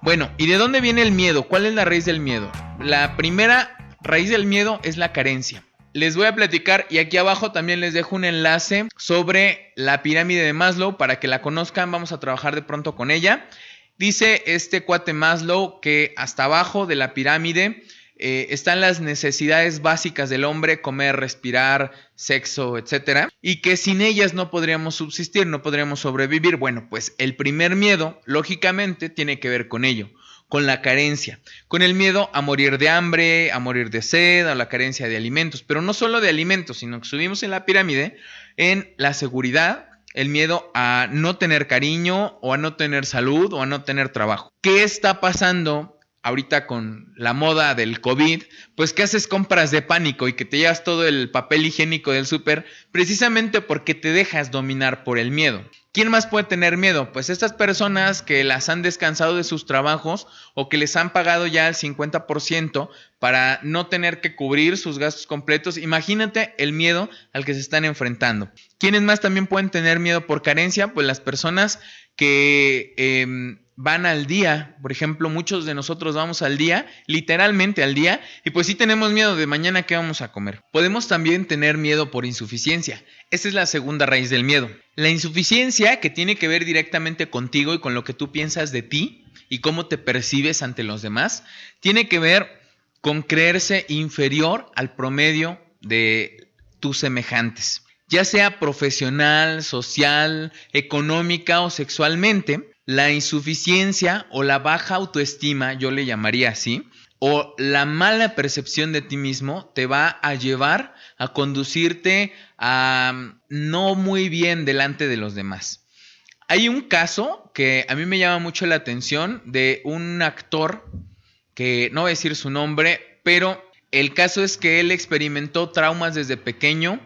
Bueno, ¿y de dónde viene el miedo? ¿Cuál es la raíz del miedo? La primera raíz del miedo es la carencia. Les voy a platicar y aquí abajo también les dejo un enlace sobre la pirámide de Maslow para que la conozcan. Vamos a trabajar de pronto con ella. Dice este cuate Maslow que hasta abajo de la pirámide están las necesidades básicas del hombre: comer, respirar, sexo, etcétera, y que sin ellas no podríamos subsistir, no podríamos sobrevivir. Bueno, pues el primer miedo, lógicamente, tiene que ver con ello, con la carencia, con el miedo a morir de hambre, a morir de sed, a la carencia de alimentos, pero no solo de alimentos, sino que subimos en la pirámide en la seguridad, el miedo a no tener cariño, o a no tener salud, o a no tener trabajo. ¿Qué está pasando ahorita con la moda del COVID? Pues que haces compras de pánico y que te llevas todo el papel higiénico del súper, precisamente porque te dejas dominar por el miedo. ¿Quién más puede tener miedo? Pues estas personas que las han descansado de sus trabajos o que les han pagado ya el 50% para no tener que cubrir sus gastos completos. Imagínate el miedo al que se están enfrentando. ¿Quiénes más también pueden tener miedo por carencia? Pues las personas que van al día. Por ejemplo, muchos de nosotros vamos al día, literalmente al día, y pues sí tenemos miedo de mañana qué vamos a comer. Podemos también tener miedo por insuficiencia. Esa es la segunda raíz del miedo. La insuficiencia, que tiene que ver directamente contigo y con lo que tú piensas de ti y cómo te percibes ante los demás, tiene que ver con creerse inferior al promedio de tus semejantes, ya sea profesional, social, económica o sexualmente. La insuficiencia o la baja autoestima, yo le llamaría así, o la mala percepción de ti mismo te va a llevar a conducirte a no muy bien delante de los demás. Hay un caso que a mí me llama mucho la atención de un actor que no voy a decir su nombre, pero el caso es que él experimentó traumas desde pequeño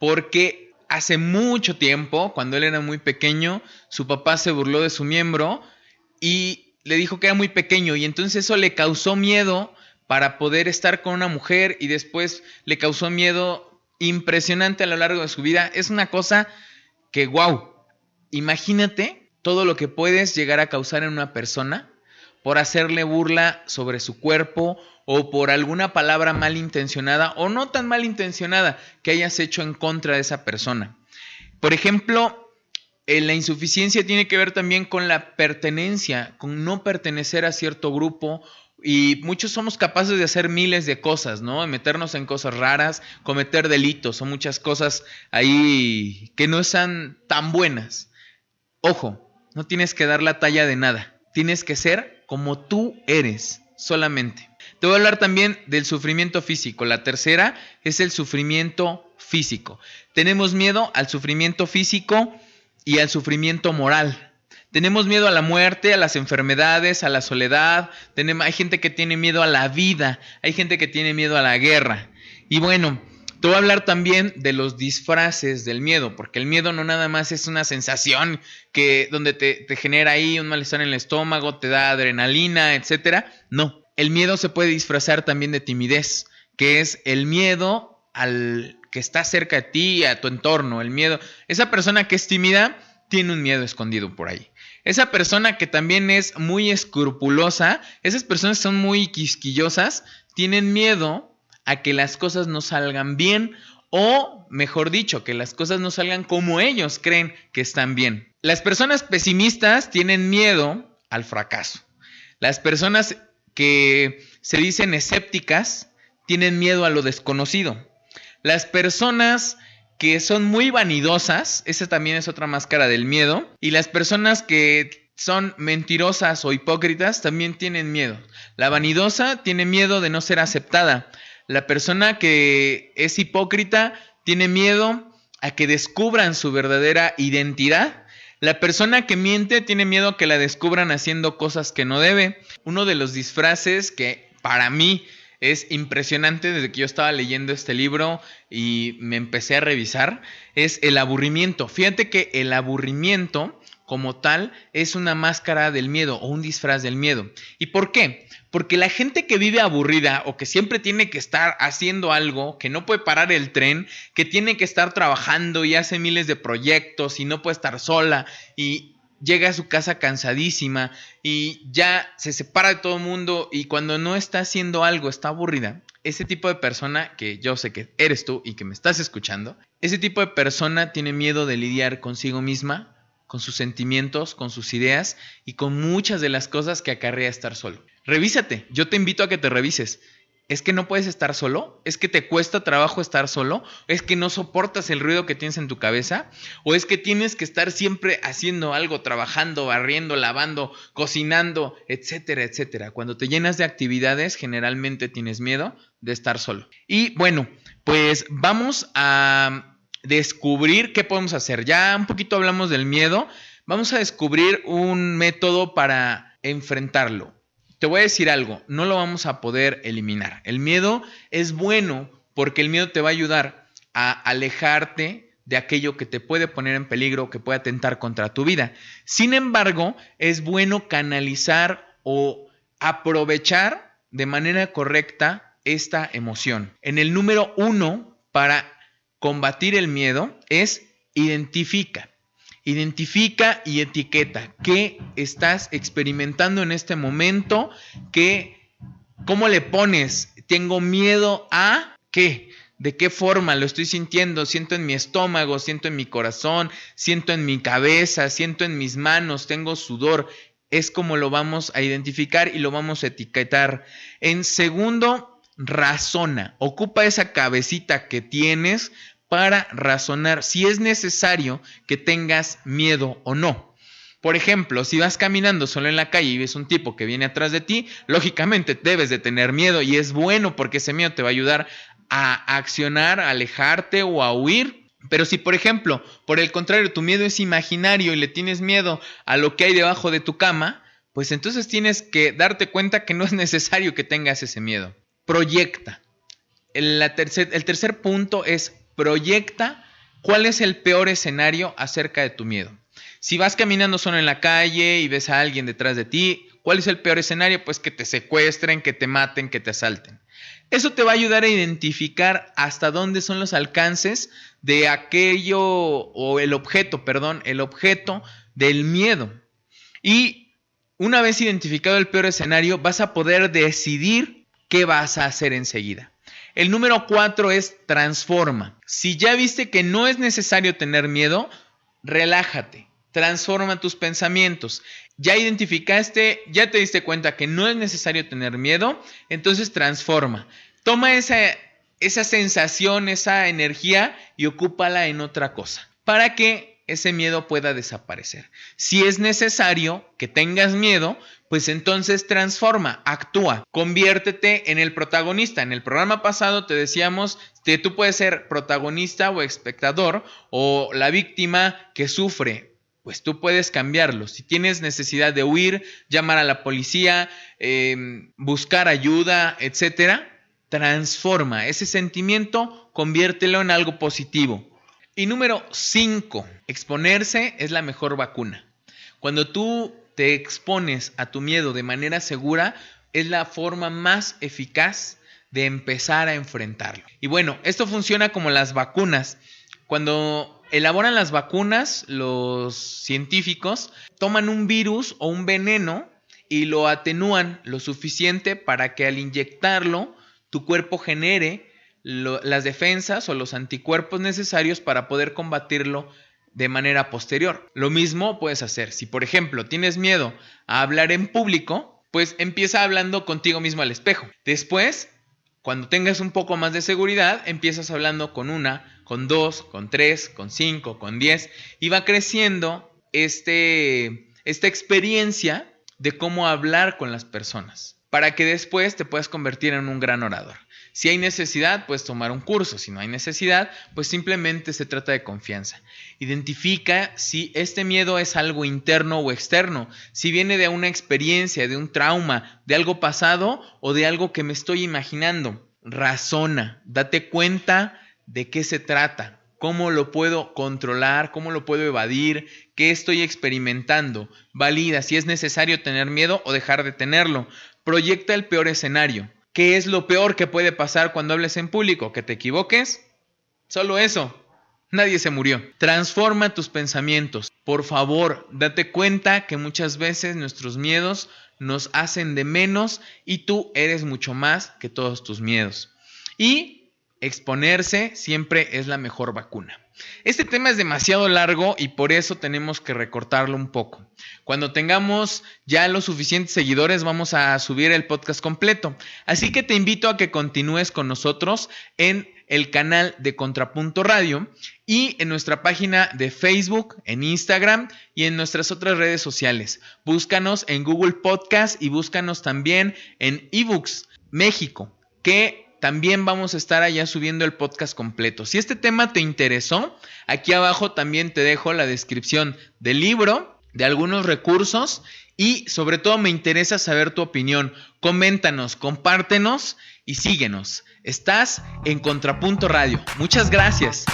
porque hace mucho tiempo, cuando él era muy pequeño, su papá se burló de su miembro y le dijo que era muy pequeño, y entonces eso le causó miedo para poder estar con una mujer, y después le causó miedo impresionante a lo largo de su vida. Es una cosa que, wow, imagínate todo lo que puedes llegar a causar en una persona por hacerle burla sobre su cuerpo o por alguna palabra malintencionada o no tan malintencionada que hayas hecho en contra de esa persona. Por ejemplo, la insuficiencia tiene que ver también con la pertenencia, con no pertenecer a cierto grupo, y muchos somos capaces de hacer miles de cosas, ¿no? De meternos en cosas raras, cometer delitos o muchas cosas ahí que no están tan buenas. Ojo, no tienes que dar la talla de nada, tienes que ser como tú eres, solamente. Te voy a hablar también del sufrimiento físico. La tercera es el sufrimiento físico. Tenemos miedo al sufrimiento físico y al sufrimiento moral. Tenemos miedo a la muerte, a las enfermedades, a la soledad. Hay gente que tiene miedo a la vida, hay gente que tiene miedo a la guerra. Y bueno, te voy a hablar también de los disfraces del miedo, porque el miedo no nada más es una sensación donde te genera ahí un malestar en el estómago, te da adrenalina, etcétera. No, el miedo se puede disfrazar también de timidez, que es el miedo al que está cerca de ti, a tu entorno. El miedo, esa persona que es tímida tiene un miedo escondido por ahí. Esa persona que también es muy escrupulosa, esas personas que son muy quisquillosas, tienen miedo a que las cosas no salgan bien, o mejor dicho, que las cosas no salgan como ellos creen que están bien. Las personas pesimistas tienen miedo al fracaso. Las personas que se dicen escépticas tienen miedo a lo desconocido. Las personas que son muy vanidosas, esa también es otra máscara del miedo, y las personas que son mentirosas o hipócritas también tienen miedo. La vanidosa tiene miedo de no ser aceptada. La persona que es hipócrita tiene miedo a que descubran su verdadera identidad. La persona que miente tiene miedo a que la descubran haciendo cosas que no debe. Uno de los disfraces que para mí es impresionante desde que yo estaba leyendo este libro y me empecé a revisar es el aburrimiento. Fíjate que el aburrimiento como tal es una máscara del miedo o un disfraz del miedo. ¿Y por qué? Porque la gente que vive aburrida o que siempre tiene que estar haciendo algo, que no puede parar el tren, que tiene que estar trabajando y hace miles de proyectos y no puede estar sola y llega a su casa cansadísima y ya se separa de todo el mundo y cuando no está haciendo algo está aburrida. Ese tipo de persona, que yo sé que eres tú y que me estás escuchando, ese tipo de persona tiene miedo de lidiar consigo misma, con sus sentimientos, con sus ideas y con muchas de las cosas que acarrea estar solo. Revísate, yo te invito a que te revises. ¿Es que no puedes estar solo? ¿Es que te cuesta trabajo estar solo? ¿Es que no soportas el ruido que tienes en tu cabeza? ¿O es que tienes que estar siempre haciendo algo, trabajando, barriendo, lavando, cocinando, etcétera, etcétera? Cuando te llenas de actividades, generalmente tienes miedo de estar solo. Y bueno, pues vamos a descubrir qué podemos hacer. Ya un poquito hablamos del miedo. Vamos a descubrir un método para enfrentarlo. Te voy a decir algo, no lo vamos a poder eliminar. El miedo es bueno porque el miedo te va a ayudar a alejarte de aquello que te puede poner en peligro, que puede atentar contra tu vida. Sin embargo, es bueno canalizar o aprovechar de manera correcta esta emoción. En el número 1 para combatir el miedo es identifica. Identifica y etiqueta qué estás experimentando en este momento, cómo le pones, tengo miedo a qué, de qué forma lo estoy sintiendo, siento en mi estómago, siento en mi corazón, siento en mi cabeza, siento en mis manos, tengo sudor. Es como lo vamos a identificar y lo vamos a etiquetar. En segundo, razona, ocupa esa cabecita que tienes para razonar si es necesario que tengas miedo o no. Por ejemplo, si vas caminando solo en la calle y ves un tipo que viene atrás de ti, lógicamente debes de tener miedo y es bueno porque ese miedo te va a ayudar a accionar, a alejarte o a huir. Pero si, por ejemplo, por el contrario, tu miedo es imaginario y le tienes miedo a lo que hay debajo de tu cama, pues entonces tienes que darte cuenta que no es necesario que tengas ese miedo. Proyecta. El tercer punto es proyecta cuál es el peor escenario acerca de tu miedo. Si vas caminando solo en la calle y ves a alguien detrás de ti, ¿cuál es el peor escenario? Pues que te secuestren, que te maten, que te asalten. Eso te va a ayudar a identificar hasta dónde son los alcances de aquello o el objeto del miedo. Y una vez identificado el peor escenario, vas a poder decidir qué vas a hacer enseguida. El número 4 es transforma. Si ya viste que no es necesario tener miedo, relájate, transforma tus pensamientos. Ya identificaste, ya te diste cuenta que no es necesario tener miedo, entonces transforma. Toma esa sensación, esa energía y ocúpala en otra cosa para que ese miedo pueda desaparecer. Si es necesario que tengas miedo, pues entonces transforma, actúa, conviértete en el protagonista. En el programa pasado te decíamos que tú puedes ser protagonista o espectador o la víctima que sufre. Pues tú puedes cambiarlo. Si tienes necesidad de huir, llamar a la policía, buscar ayuda, etcétera, transforma ese sentimiento, conviértelo en algo positivo. Y número 5, exponerse es la mejor vacuna. Cuando tú te expones a tu miedo de manera segura, es la forma más eficaz de empezar a enfrentarlo. Y bueno, esto funciona como las vacunas. Cuando elaboran las vacunas, los científicos toman un virus o un veneno y lo atenúan lo suficiente para que al inyectarlo, tu cuerpo genere las defensas o los anticuerpos necesarios para poder combatirlo de manera posterior. Lo mismo puedes hacer. Si, por ejemplo, tienes miedo a hablar en público, pues empieza hablando contigo mismo al espejo. Después, cuando tengas un poco más de seguridad, empiezas hablando con 1, con 2, con 3, con 5, con 10 y va creciendo esta experiencia de cómo hablar con las personas para que después te puedas convertir en un gran orador. Si hay necesidad, puedes tomar un curso. Si no hay necesidad, pues simplemente se trata de confianza. Identifica si este miedo es algo interno o externo, si viene de una experiencia, de un trauma, de algo pasado o de algo que me estoy imaginando. Razona, date cuenta de qué se trata, cómo lo puedo controlar, cómo lo puedo evadir, qué estoy experimentando. Valida si es necesario tener miedo o dejar de tenerlo. Proyecta el peor escenario. ¿Qué es lo peor que puede pasar cuando hables en público? ¿Que te equivoques? Solo eso. Nadie se murió. Transforma tus pensamientos. Por favor, date cuenta que muchas veces nuestros miedos nos hacen de menos y tú eres mucho más que todos tus miedos. Y exponerse siempre es la mejor vacuna. Este tema es demasiado largo y por eso tenemos que recortarlo un poco. Cuando tengamos ya los suficientes seguidores vamos a subir el podcast completo. Así que te invito a que continúes con nosotros en el canal de Contrapunto Radio y en nuestra página de Facebook, en Instagram y en nuestras otras redes sociales. Búscanos en Google Podcast y búscanos también en eBooks México, que también vamos a estar allá subiendo el podcast completo. Si este tema te interesó, aquí abajo también te dejo la descripción del libro, de algunos recursos y sobre todo me interesa saber tu opinión. Coméntanos, compártenos y síguenos. Estás en Contrapunto Radio. Muchas gracias.